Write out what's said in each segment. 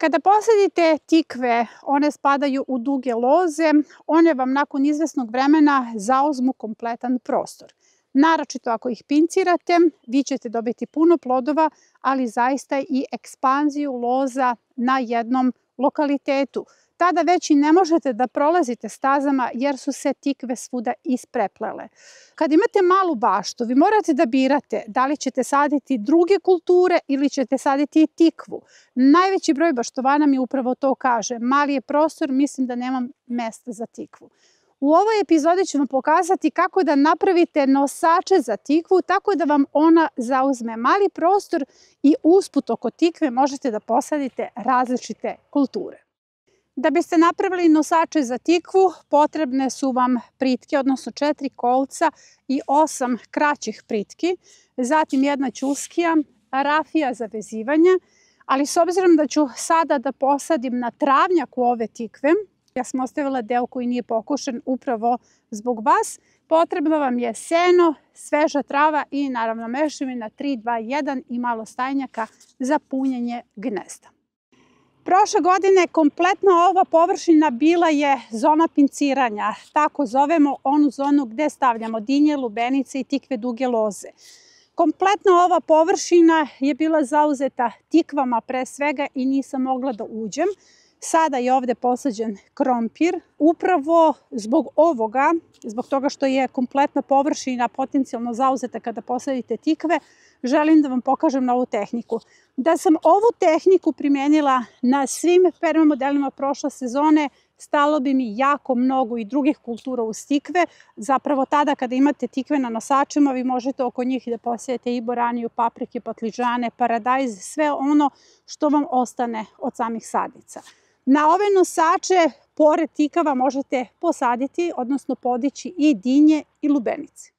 Kada posadite tikve, one spadaju u duge loze, one vam nakon izvesnog vremena zauzmu kompletan prostor. Naročito ako ih pincirate, vi ćete dobiti puno plodova, ali zaista i ekspanziju loza na jednom lokalitetu. Tada već i ne možete da prolazite stazama jer su se tikve svuda ispreplele. Kad imate malu baštu, vi morate da birate da li ćete saditi druge kulture ili ćete saditi tikvu. Najveći broj baštovana mi upravo to kaže. Mali je prostor, mislim da nemam mesta za tikvu. U ovoj epizodi ću vam pokazati kako da napravite nosače za tikvu tako da vam ona zauzme mali prostor i usput oko tikve možete da posadite različite kulture. Da biste napravili nosače za tikvu, potrebne su vam pritke, odnosno 4 kolca i 8 kraćih pritki, zatim jedna ćuskija, rafija za vezivanje, ali s obzirom da ću sada da posadim na travnjaku ove tikve, ja sam ostavila deo koji nije pokošen upravo zbog vas, potrebno vam je seno, sveža trava i naravno mešavina 3, 2, 1 i malo stajnjaka za punjenje gnezda. Prošle godine kompletna ova površina bila je zona pinciranja, tako zovemo onu zonu gde stavljamo dinje, lubenice i tikve duge loze. Kompletna ova površina je bila zauzeta tikvama pre svega i nisam mogla da uđem. Sada je ovde posađen krompir. Upravo zbog ovoga, zbog toga što je kompletna površina potencijalno zauzeta kada posadite tikve, želim da vam pokažem novu tehniku. Da sam ovu tehniku primenila na svim permamodelima prošle sezone, stalo bi mi jako mnogo i drugih kultura uz tikve. Zapravo tada kada imate tikve na nosačima, vi možete oko njih da posijete i boraniju, paprike, patliđane, paradajz, sve ono što vam ostane od samih sadnica. Na ove nosače, pored tikava, možete posaditi, odnosno podići i dinje i lubenice.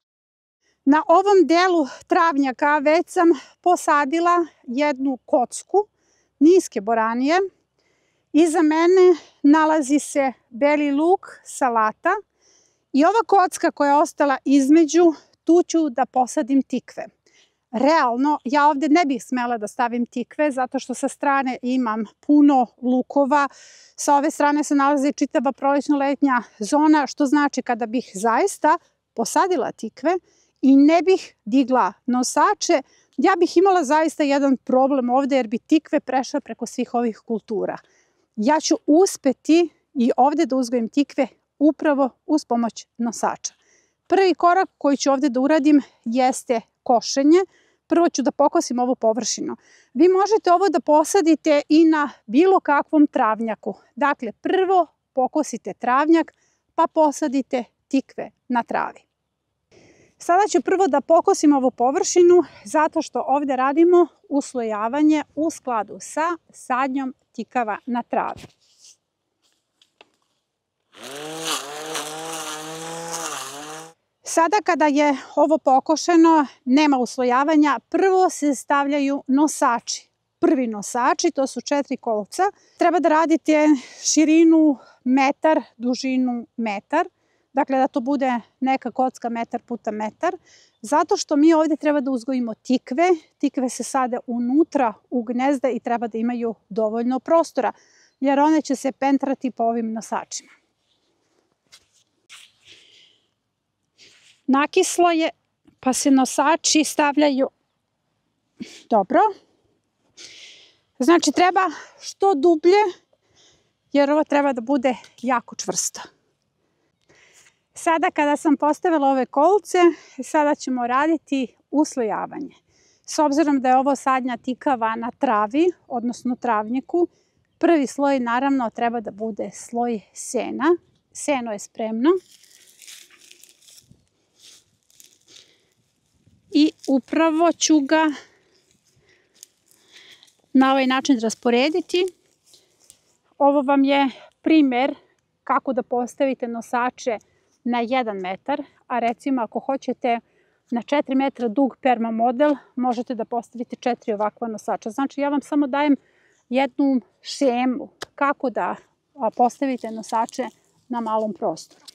Na ovom delu travnjaka već sam posadila jednu kocku niske boranije. Iza mene nalazi se beli luk, salata i ova kocka koja je ostala između, tu ću da posadim tikve. Realno, ja ovde ne bih smela da stavim tikve zato što sa strane imam puno lukova. Sa ove strane se nalazi čitava prolećno-letnja zona, što znači kada bih zaista posadila tikve i ne bih digla nosače, ja bih imala zaista jedan problem ovde jer bi tikve prešle preko svih ovih kultura. Ja ću uspeti i ovde da uzgojim tikve upravo uz pomoć nosača. Prvi korak koji ću ovde da uradim jeste košenje. Prvo ću da pokosim ovu površinu. Vi možete ovo da posadite i na bilo kakvom travnjaku. Dakle, prvo pokosite travnjak, pa posadite tikve na travi. Sada ću prvo da pokosim ovu površinu zato što ovde radimo uslojavanje u skladu sa sadnjom tikava na travi. Sada kada je ovo pokošeno, nema uslojavanja, prvo se stavljaju nosači. Prvi nosači, to su 4 kolca. Treba da radite širinu metar, dužinu metar. Dakle, da to bude neka kocka metar puta metar. Zato što mi ovde treba da uzgojimo tikve. Tikve se sade unutra u gnezda i treba da imaju dovoljno prostora, jer one će se pentrati po ovim nosačima. Nakislo je, pa se nosači stavljaju dobro. Znači, treba što dublje, jer ovo treba da bude jako čvrsto. Sada kada sam postavila ove kolce, sada ćemo raditi uslojavanje. S obzirom da je ovo sadnja tikava na travi, odnosno travnjaku, prvi sloj naravno treba da bude sloj sena. Seno je spremno. I upravo ću ga na ovaj način rasporediti. Ovo vam je primer kako da postavite nosače na 1 metar, a recimo ako hoćete na 4 metra dug permamodel, možete da postavite 4 ovakva nosača. Znači ja vam samo dajem jednu šemu kako da postavite nosače na malom prostoru.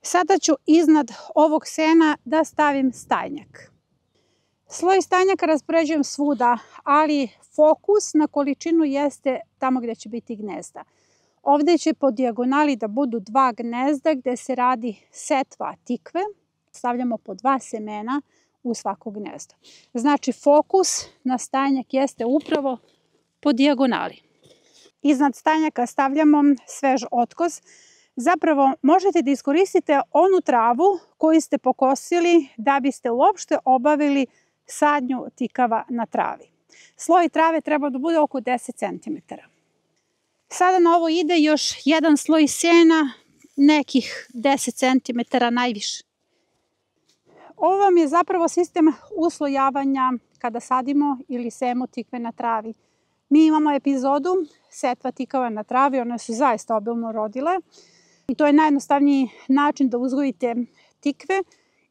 Sada ću iznad ovog sena da stavim stajnjak. Sloj stajnjaka raspoređujem svuda, ali fokus na količinu jeste tamo gdje će biti gnezda. Ovdje će po dijagonali da budu 2 gnezda gdje se radi setva tikve. Stavljamo po 2 semena u svako gnezdo. Znači fokus na stajnjak jeste upravo po dijagonali. Iznad stajnjaka stavljamo svež otkos. Zapravo možete da iskoristite onu travu koju ste pokosili da biste uopšte obavili sadnju tikava na travi. Sloj trave treba da bude oko 10 cm. Sada na ovo ide još jedan sloj sena, nekih 10 cm najviše. Ovo vam je zapravo sistem uslojavanja kada sadimo ili sejemo tikve na travi. Mi imamo epizodu setva tikava na travi, one su zaista obilno rodile. I to je najjednostavniji način da uzgojite tikve.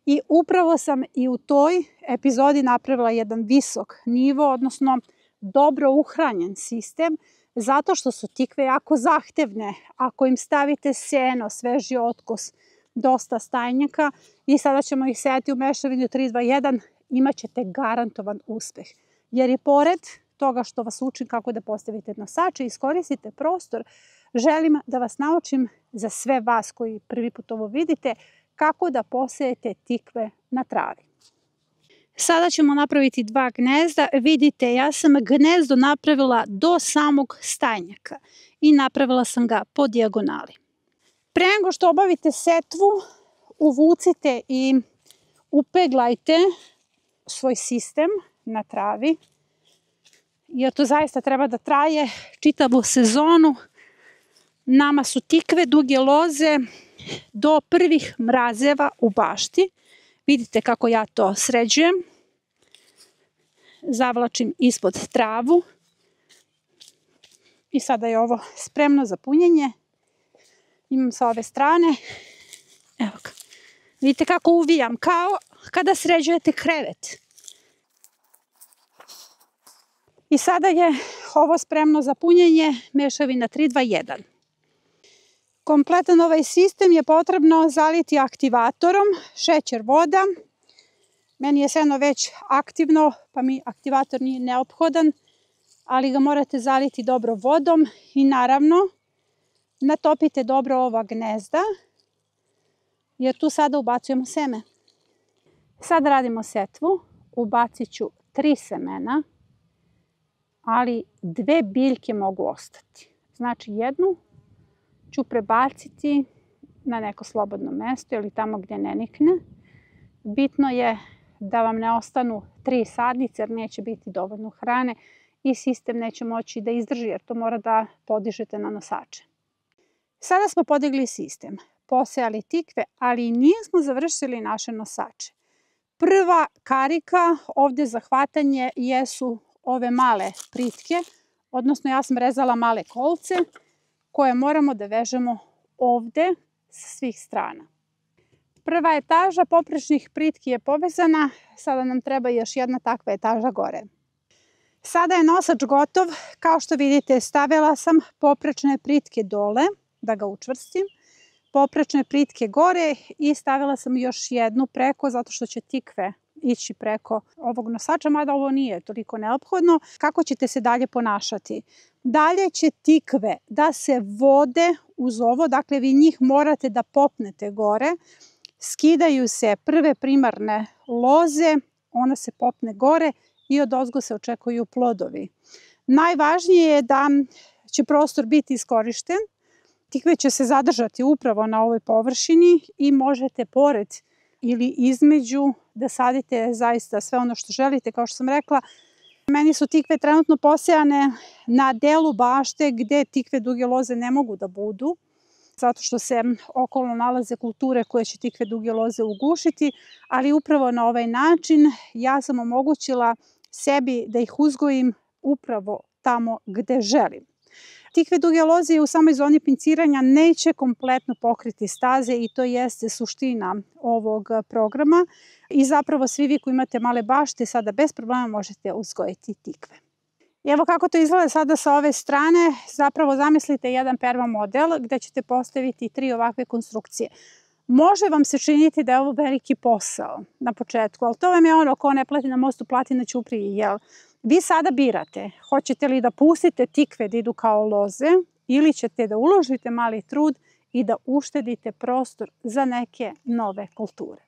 I upravo sam i u toj epizodi napravila jedan visok nivo, odnosno dobro uhranjen sistem, zato što su tikve jako zahtevne. Ako im stavite seno, sveži otkos, dosta stajnjaka i sada ćemo ih sejati u mešavini 3-2-1, imat ćete garantovan uspeh. Jer i pored toga što vas učim kako da postavite nosače, iskoristite prostor, želim da vas naučim za sve vas koji prvi put ovo vidite, kako da posejete tikve na travi. Sada ćemo napraviti 2 gnezda. Vidite, ja sam gnezdo napravila do samog stajnjaka i napravila sam ga po dijagonali. Pre nego što obavite setvu, uvucite i upeglajte svoj sistem na travi, jer to zaista treba da traje čitavu sezonu. Nama su tikve duge loze do prvih mrazeva u bašti. Vidite kako ja to sređujem. Zavlačim ispod travu. I sada je ovo spremno za punjenje. Imam sa ove strane. Evo ga. Vidite kako uvijam, kao kada sređujete krevet. I sada je ovo spremno za punjenje mešavina 3-2-1. Kompletan ovaj sistem je potrebno zaliti aktivatorom, šećer, voda. Meni je seno već aktivno, pa mi aktivator nije neophodan, ali ga morate zaliti dobro vodom i naravno natopite dobro ova gnezda, jer tu sada ubacujemo seme. Sad radimo setvu, ubacit ću 3 semena, ali 2 biljke mogu ostati. Znači jednu ću prebaciti na neko slobodno mesto ili tamo gdje ne nikne. Bitno je da vam ne ostanu 3 sadnice jer neće biti dovoljno hrane i sistem neće moći da izdrži jer to mora da podižete na nosače. Sada smo podigli sistem, posejali tikve, ali nismo završili naše nosače. Prva karika ovdje za hvatanje jesu ove male pritke, odnosno ja sam rezala male kolce koje moramo da vežemo ovdje sa svih strana. Prva etaža poprečnih pritki je povezana, sada nam treba još jedna takva etaža gore. Sada je nosač gotov, kao što vidite stavila sam poprečne pritke dole da ga učvrstim, poprečne pritke gore i stavila sam još jednu preko zato što će tikve ići preko ovog nosača, mada ovo nije toliko neophodno. Kako ćete se dalje ponašati? Dalje će tikve da se vode uz ovo, dakle vi njih morate da popnete gore. Skidaju se prve primarne loze, ona se popne gore i odozgo se očekuju plodovi. Najvažnije je da će prostor biti iskorišten. Tikve će se zadržati upravo na ovoj površini i možete pored ili između da sadite zaista sve ono što želite. Kao što sam rekla, meni su tikve trenutno posejane na delu bašte gdje tikve duge loze ne mogu da budu, zato što se okolo nalaze kulture koje će tikve duge loze ugušiti, ali upravo na ovaj način ja sam omogućila sebi da ih uzgojim upravo tamo gdje želim. Tikve duge loze u samoj zoni pinciranja neće kompletno pokriti staze i to jeste suština ovog programa. I zapravo svi vi koji imate male bašte sada bez problema možete uzgojiti tikve. I evo kako to izgleda sada sa ove strane. Zapravo zamislite jedan perma model gdje ćete postaviti 3 ovakve konstrukcije. Može vam se činiti da je ovo veliki posao na početku, ali to vam je ono ko ne plati na mostu, plati na ćupriji, jel? Vi sada birate, hoćete li da pustite tikve da idu kao loze ili ćete da uložite mali trud i da uštedite prostor za neke nove kulture.